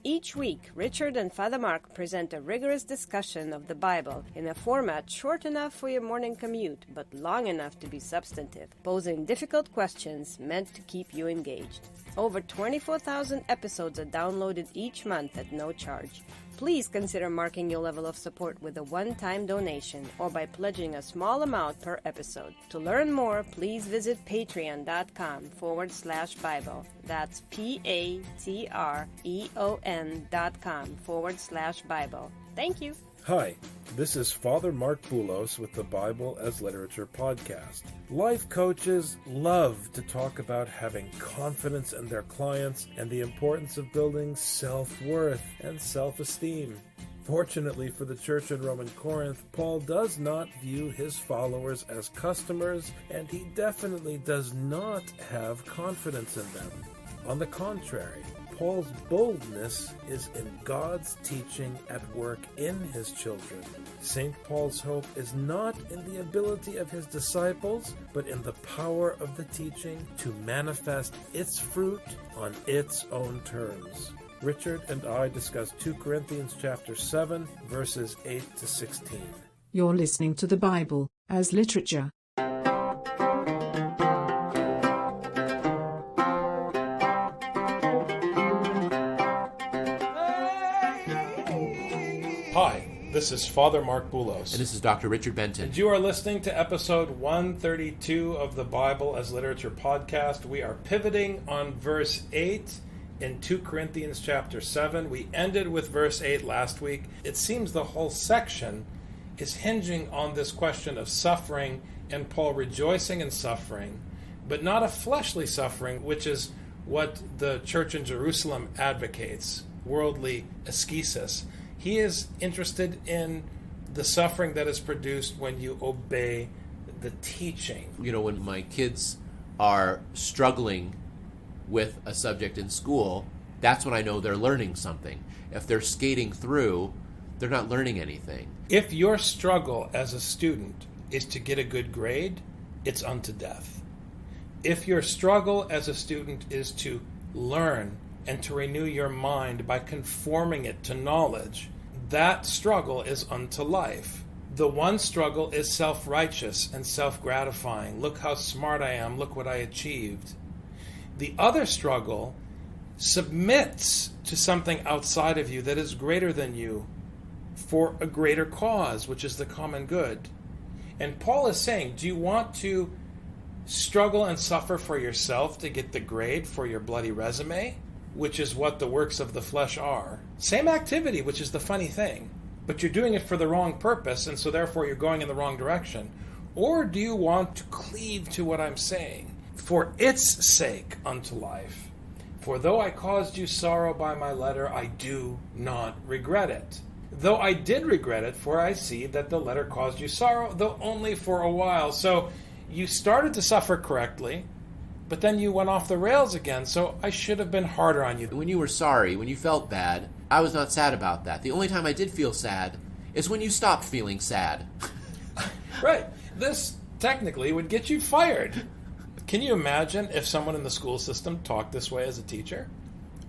Each week, Richard and Father Mark present a rigorous discussion of the Bible in a format short enough for your morning commute, but long enough to be substantive, posing difficult questions meant to keep you engaged. Over 24,000 episodes are downloaded each month at no charge. Please consider marking your level of support with a one-time donation or by pledging a small amount per episode. To learn more, please visit patreon.com/Bible. That's patreon.com/Bible. Thank you. Hi, this is Father Mark Boulos with the Bible as Literature podcast. Life coaches love to talk about having confidence in their clients and the importance of building self-worth and self-esteem. Fortunately for the church in Roman Corinth, Paul does not view his followers as customers, and he definitely does not have confidence in them. On the contrary, Paul's boldness is in God's teaching at work in his children. St. Paul's hope is not in the ability of his disciples, but in the power of the teaching to manifest its fruit on its own terms. Richard and I discuss 2 Corinthians chapter 7, verses 8 to 16. You're listening to the Bible as Literature. Hi, this is Father Mark Boulos. And this is Dr. Richard Benton. And you are listening to episode 132 of the Bible as Literature podcast. We are pivoting on verse 8 in 2 Corinthians chapter 7. We ended with verse 8 last week. It seems the whole section is hinging on this question of suffering and Paul rejoicing in suffering, but not a fleshly suffering, which is what the church in Jerusalem advocates, worldly ascesis. He is interested in the suffering that is produced when you obey the teaching. You know, when my kids are struggling with a subject in school, that's when I know they're learning something. If they're skating through, they're not learning anything. If your struggle as a student is to get a good grade, it's unto death. If your struggle as a student is to learn and to renew your mind by conforming it to knowledge, that struggle is unto life. The one struggle is self-righteous and self-gratifying. Look how smart I am, look what I achieved. The other struggle submits to something outside of you that is greater than you for a greater cause, which is the common good. And Paul is saying, do you want to struggle and suffer for yourself to get the grade for your bloody resume, which is what the works of the flesh are? Same activity, which is the funny thing, but you're doing it for the wrong purpose, and so therefore you're going in the wrong direction. Or do you want to cleave to what I'm saying? For its sake unto life. For though I caused you sorrow by my letter, I do not regret it. Though I did regret it, for I see that the letter caused you sorrow, though only for a while. So you started to suffer correctly, but then you went off the rails again, so I should have been harder on you. When you were sorry, when you felt bad, I was not sad about that. The only time I did feel sad is when you stopped feeling sad. Right. This technically would get you fired. Can you imagine if someone in the school system talked this way as a teacher?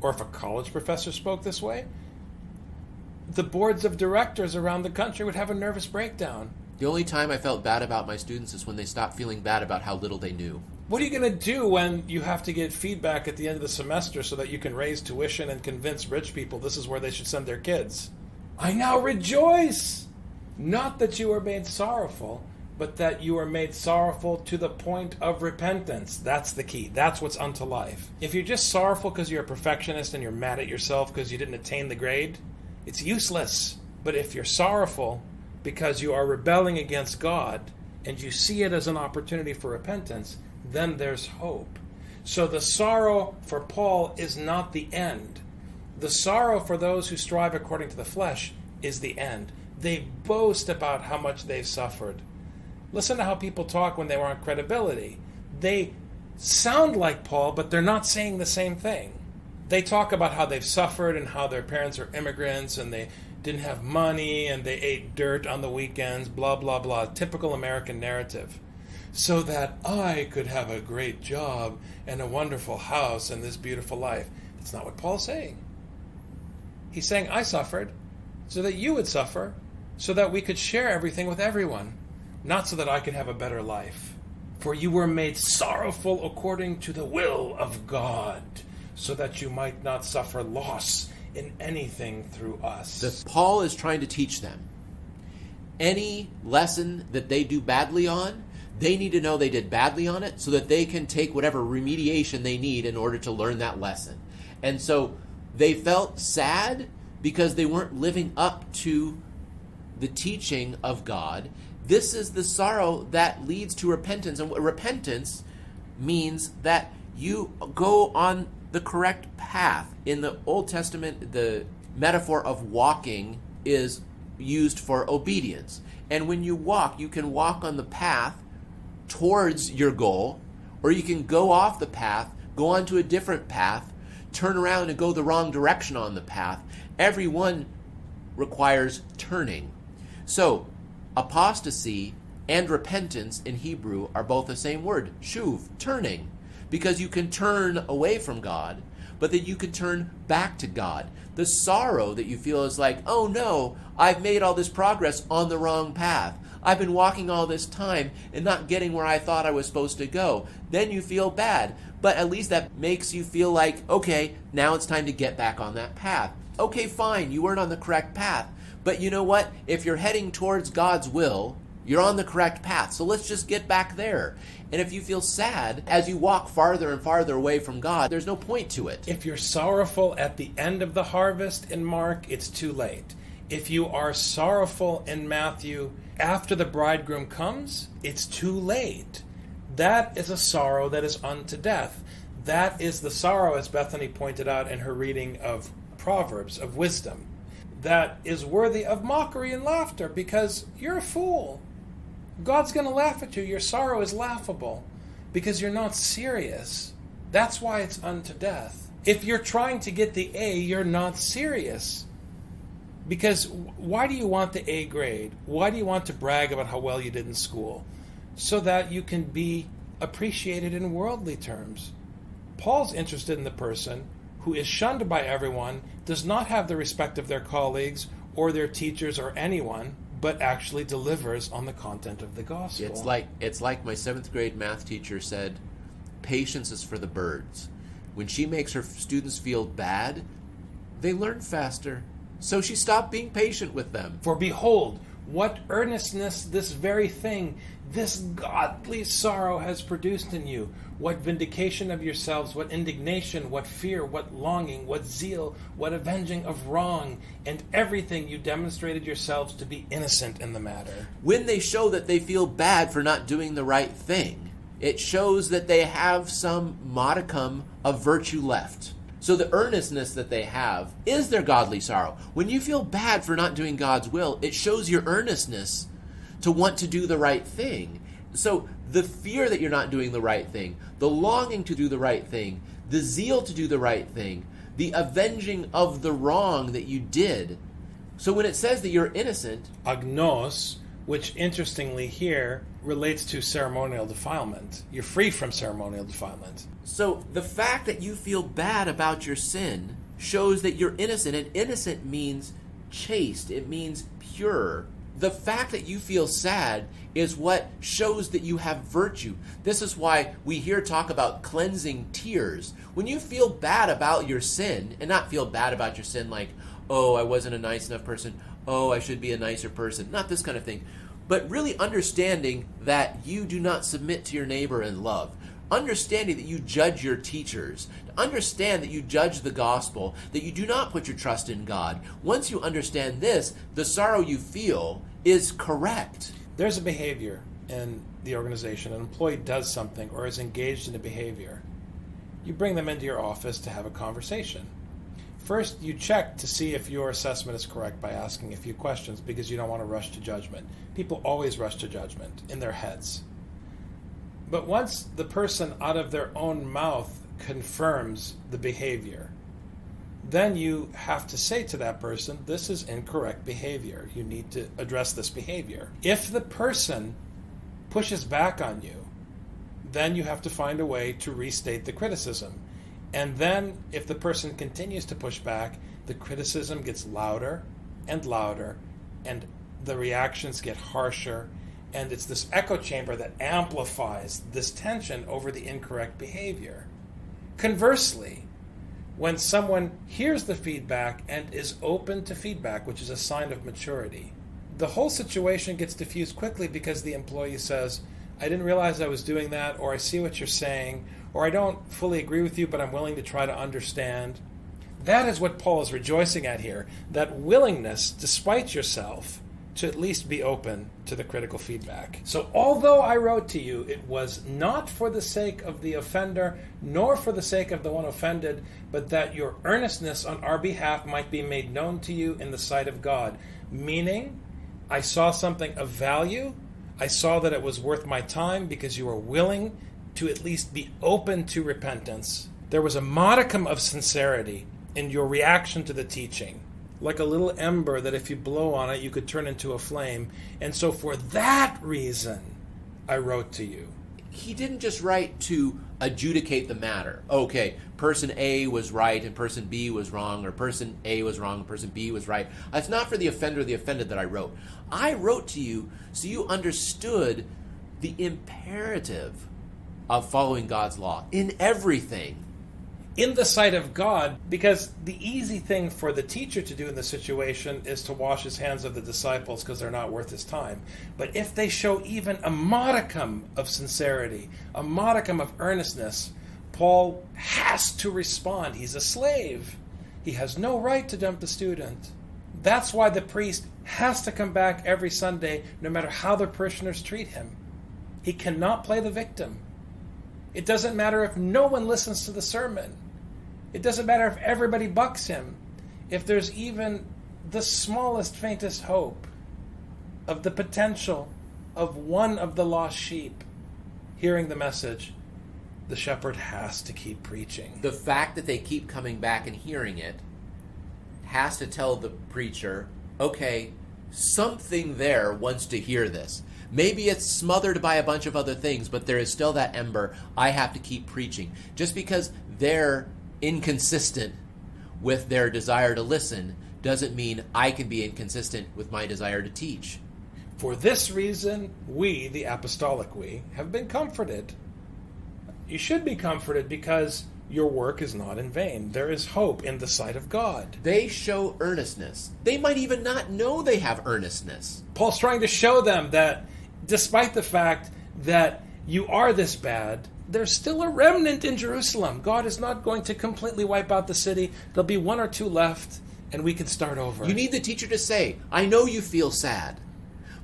Or if a college professor spoke this way? The boards of directors around the country would have a nervous breakdown. The only time I felt bad about my students is when they stopped feeling bad about how little they knew. What are you going to do when you have to get feedback at the end of the semester so that you can raise tuition and convince rich people this is where they should send their kids? I now rejoice! Not that you are made sorrowful, but that you are made sorrowful to the point of repentance. That's the key. That's what's unto life. If you're just sorrowful because you're a perfectionist and you're mad at yourself because you didn't attain the grade, it's useless. But if you're sorrowful because you are rebelling against God and you see it as an opportunity for repentance, then there's hope. So the sorrow for Paul is not the end. The sorrow for those who strive according to the flesh is the end. They boast about how much they've suffered. Listen to how people talk when they want credibility. They sound like Paul, but they're not saying the same thing. They talk about how they've suffered and how their parents are immigrants and they didn't have money and they ate dirt on the weekends, blah, blah, blah. Typical American narrative. So that I could have a great job and a wonderful house and this beautiful life. That's not what Paul's saying. He's saying, I suffered so that you would suffer, so that we could share everything with everyone, not so that I could have a better life. For you were made sorrowful according to the will of God, so that you might not suffer loss in anything through us. Paul is trying to teach them. Any lesson that they do badly on, they need to know they did badly on it so that they can take whatever remediation they need in order to learn that lesson. And so they felt sad because they weren't living up to the teaching of God. This is the sorrow that leads to repentance. And repentance means that you go on the correct path. In the Old Testament, the metaphor of walking is used for obedience. And when you walk, you can walk on the path towards your goal, or you can go off the path, go onto a different path, turn around and go the wrong direction on the path. Every one requires turning. So, apostasy and repentance in Hebrew are both the same word, shuv, turning, because you can turn away from God, but that you can turn back to God. The sorrow that you feel is like, oh no, I've made all this progress on the wrong path. I've been walking all this time and not getting where I thought I was supposed to go. Then you feel bad, but at least that makes you feel like, okay, now it's time to get back on that path. Okay, fine, you weren't on the correct path, but you know what? If you're heading towards God's will, you're on the correct path, so let's just get back there. And if you feel sad as you walk farther and farther away from God, there's no point to it. If you're sorrowful at the end of the harvest in Mark, it's too late. If you are sorrowful in Matthew after the bridegroom comes, it's too late. That is a sorrow that is unto death. That is the sorrow, as Bethany pointed out in her reading of Proverbs, of wisdom, that is worthy of mockery and laughter, because you're a fool. God's going to laugh at you. Your sorrow is laughable because you're not serious. That's why it's unto death. If you're trying to get the A, you're not serious. Because why do you want the A grade? Why do you want to brag about how well you did in school? So that you can be appreciated in worldly terms. Paul's interested in the person who is shunned by everyone, does not have the respect of their colleagues or their teachers or anyone, but actually delivers on the content of the gospel. It's like my 7th grade math teacher said, patience is for the birds. When she makes her students feel bad, they learn faster. So she stopped being patient with them. For behold, what earnestness this very thing, this godly sorrow has produced in you. What vindication of yourselves, what indignation, what fear, what longing, what zeal, what avenging of wrong, and everything you demonstrated yourselves to be innocent in the matter. When they show that they feel bad for not doing the right thing, it shows that they have some modicum of virtue left. So the earnestness that they have is their godly sorrow. When you feel bad for not doing God's will, it shows your earnestness to want to do the right thing. So the fear that you're not doing the right thing, the longing to do the right thing, the zeal to do the right thing, the avenging of the wrong that you did. So when it says that you're innocent, agnos, which interestingly here relates to ceremonial defilement. You're free from ceremonial defilement. So the fact that you feel bad about your sin shows that you're innocent, and innocent means chaste. It means pure. The fact that you feel sad is what shows that you have virtue. This is why we here talk about cleansing tears. When you feel bad about your sin, and not feel bad about your sin like, oh, I wasn't a nice enough person, oh, I should be a nicer person, not this kind of thing, but really understanding that you do not submit to your neighbor in love. Understanding that you judge your teachers, understand that you judge the gospel, that you do not put your trust in God. Once you understand this, the sorrow you feel is correct. There's a behavior in the organization. An employee does something or is engaged in a behavior. You bring them into your office to have a conversation. First, you check to see if your assessment is correct by asking a few questions, because you don't want to rush to judgment. People always rush to judgment in their heads. But once the person out of their own mouth confirms the behavior, then you have to say to that person, this is incorrect behavior. You need to address this behavior. If the person pushes back on you, then you have to find a way to restate the criticism. And then, if the person continues to push back, the criticism gets louder and louder, and the reactions get harsher, and it's this echo chamber that amplifies this tension over the incorrect behavior. Conversely, when someone hears the feedback and is open to feedback, which is a sign of maturity, the whole situation gets diffused quickly because the employee says, I didn't realize I was doing that, or I see what you're saying, or I don't fully agree with you, but I'm willing to try to understand. That is what Paul is rejoicing at here, that willingness, despite yourself, to at least be open to the critical feedback. So although I wrote to you, it was not for the sake of the offender, nor for the sake of the one offended, but that your earnestness on our behalf might be made known to you in the sight of God. Meaning, I saw something of value. I saw that it was worth my time because you were willing to at least be open to repentance. There was a modicum of sincerity in your reaction to the teaching, like a little ember that if you blow on it, you could turn into a flame. And so for that reason, I wrote to you. He didn't just write to adjudicate the matter. Okay, person A was right and person B was wrong, or person A was wrong and person B was right. It's not for the offender or the offended that I wrote. I wrote to you so you understood the imperative of following God's law in everything. In the sight of God, because the easy thing for the teacher to do in this situation is to wash his hands of the disciples because they're not worth his time. But if they show even a modicum of sincerity, a modicum of earnestness, Paul has to respond. He's a slave. He has no right to dump the student. That's why the priest has to come back every Sunday, no matter how the parishioners treat him. He cannot play the victim. It doesn't matter if no one listens to the sermon. It doesn't matter if everybody bucks him. If there's even the smallest, faintest hope of the potential of one of the lost sheep hearing the message, the shepherd has to keep preaching. The fact that they keep coming back and hearing it has to tell the preacher, okay, something there wants to hear this. Maybe it's smothered by a bunch of other things, but there is still that ember. I have to keep preaching. Just because they're inconsistent with their desire to listen doesn't mean I can be inconsistent with my desire to teach. For this reason, we, the apostolic we, have been comforted. You should be comforted because your work is not in vain. There is hope in the sight of God. They show earnestness. They might even not know they have earnestness. Paul's trying to show them that despite the fact that you are this bad, there's still a remnant in Jerusalem. God is not going to completely wipe out the city. There'll be one or two left, and we can start over. You need the teacher to say, I know you feel sad,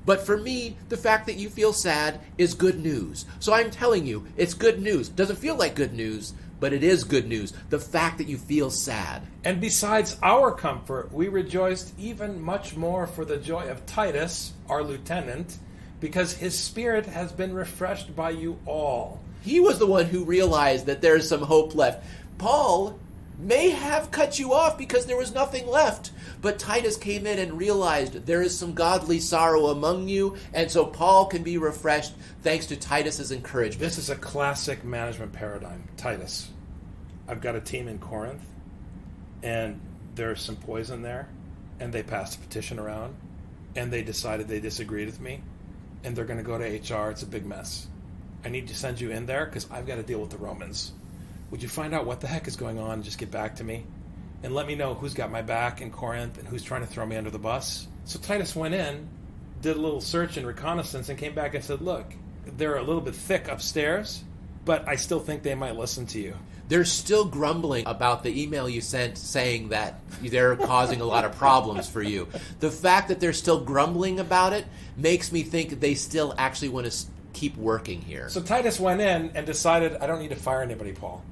but for me, the fact that you feel sad is good news. So I'm telling you, it's good news. It doesn't feel like good news, but it is good news. The fact that you feel sad. And besides our comfort, we rejoiced even much more for the joy of Titus, our lieutenant, because his spirit has been refreshed by you all. He was the one who realized that there is some hope left. Paul may have cut you off because there was nothing left, but Titus came in and realized there is some godly sorrow among you, and so Paul can be refreshed thanks to Titus's encouragement. This is a classic management paradigm. Titus, I've got a team in Corinth, and there's some poison there, and they passed a petition around, and they decided they disagreed with me, and they're going to go to HR. It's a big mess. I need to send you in there because I've got to deal with the Romans. Would you find out what the heck is going on and just get back to me? And let me know who's got my back in Corinth and who's trying to throw me under the bus. So Titus went in, did a little search and reconnaissance, and came back and said, look, they're a little bit thick upstairs, but I still think they might listen to you. They're still grumbling about the email you sent saying that they're causing a lot of problems for you. The fact that they're still grumbling about it makes me think they still actually want to keep working here. So Titus went in and decided, I don't need to fire anybody, Paul.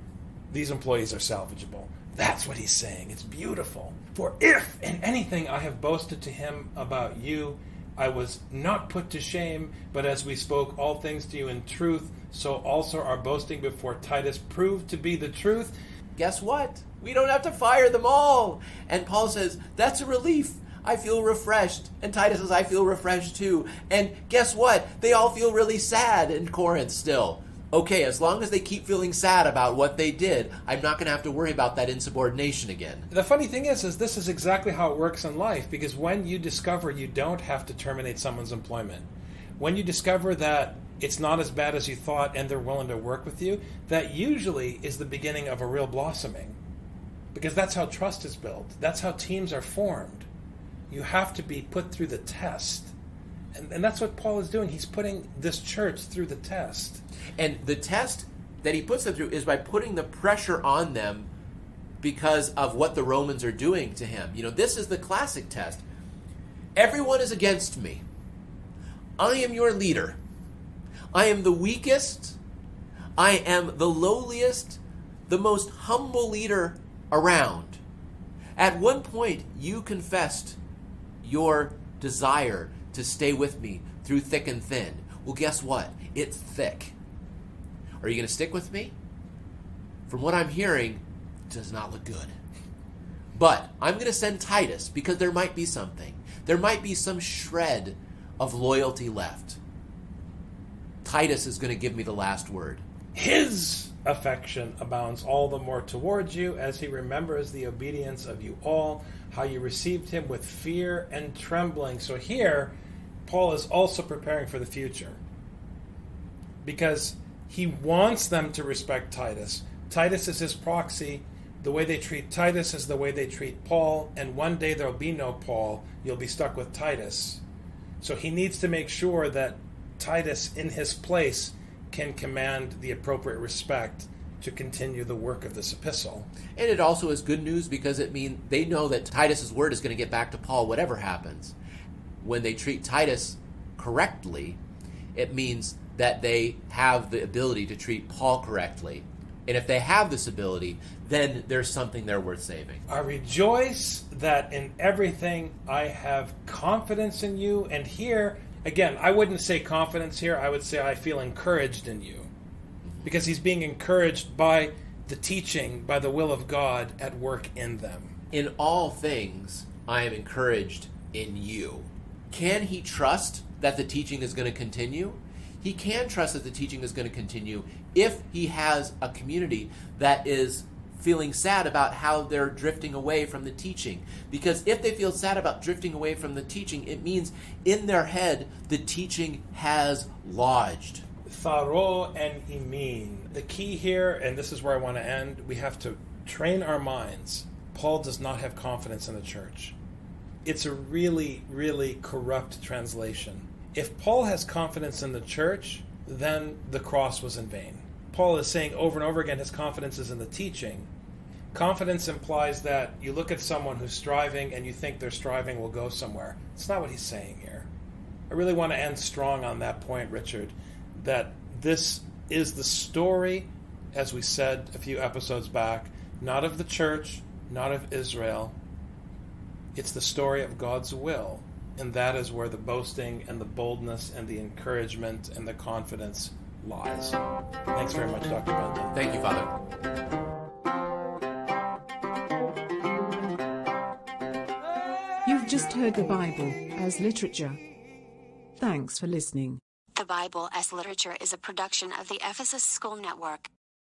These employees are salvageable. That's what he's saying. It's beautiful. For if in anything I have boasted to him about you, I was not put to shame, but as we spoke all things to you in truth, so also our boasting before Titus proved to be the truth. Guess what? We don't have to fire them all. And Paul says, that's a relief. I feel refreshed. And Titus says, I feel refreshed too. And guess what? They all feel really sad in Corinth still. okay, as long as they keep feeling sad about what they did, I'm not going to have to worry about that insubordination again. The funny thing is this is exactly how it works in life, because when you discover you don't have to terminate someone's employment, when you discover that it's not as bad as you thought and they're willing to work with you, that usually is the beginning of a real blossoming. Because that's how trust is built. That's how teams are formed. You have to be put through the test. And that's what Paul is doing. He's putting this church through the test. And the test that he puts them through is by putting the pressure on them because of what the Romans are doing to him. You know, this is the classic test. Everyone is against me. I am your leader. I am the weakest. I am the lowliest, the most humble leader around. At one point, you confessed your desire to stay with me through thick and thin. Well, guess what? It's thick. Are you going to stick with me? From what I'm hearing, it does not look good. But I'm going to send Titus because there might be something. There might be some shred of loyalty left. Titus is going to give me the last word. His affection abounds all the more towards you as he remembers the obedience of you all, how you received him with fear and trembling. So here, Paul is also preparing for the future, because he wants them to respect Titus. Titus is his proxy. The way they treat Titus is the way they treat Paul, and one day there'll be no Paul. You'll be stuck with Titus. So he needs to make sure that Titus, in his place, can command the appropriate respect to continue the work of this epistle. And it also is good news because it means they know that Titus's word is going to get back to Paul whatever happens. When they treat Titus correctly, it means that they have the ability to treat Paul correctly. And if they have this ability, then there's something there worth saving. I rejoice that in everything I have confidence in you. And here, again, I wouldn't say confidence here. I would say I feel encouraged in you. Because he's being encouraged by the teaching, by the will of God at work in them. In all things, I am encouraged in you. Can he trust that the teaching is going to continue? He can trust that the teaching is going to continue if he has a community that is feeling sad about how they're drifting away from the teaching. Because if they feel sad about drifting away from the teaching, it means in their head the teaching has lodged. Tharo and imin. The key here, and this is where I want to end, we have to train our minds. Paul does not have confidence in the church. It's a really, really corrupt translation. If Paul has confidence in the church, then the cross was in vain. Paul is saying over and over again his confidence is in the teaching. Confidence implies that you look at someone who's striving and you think their striving will go somewhere. It's not what he's saying here. I really want to end strong on that point, Richard, that this is the story, as we said a few episodes back, not of the church, not of Israel. It's the story of God's will. And that is where the boasting and the boldness and the encouragement and the confidence lies. Thanks very much, Dr. Benton. Thank you, Father. You've just heard the Bible as literature. Thanks for listening. The Bible as Literature is a production of the Ephesus School Network.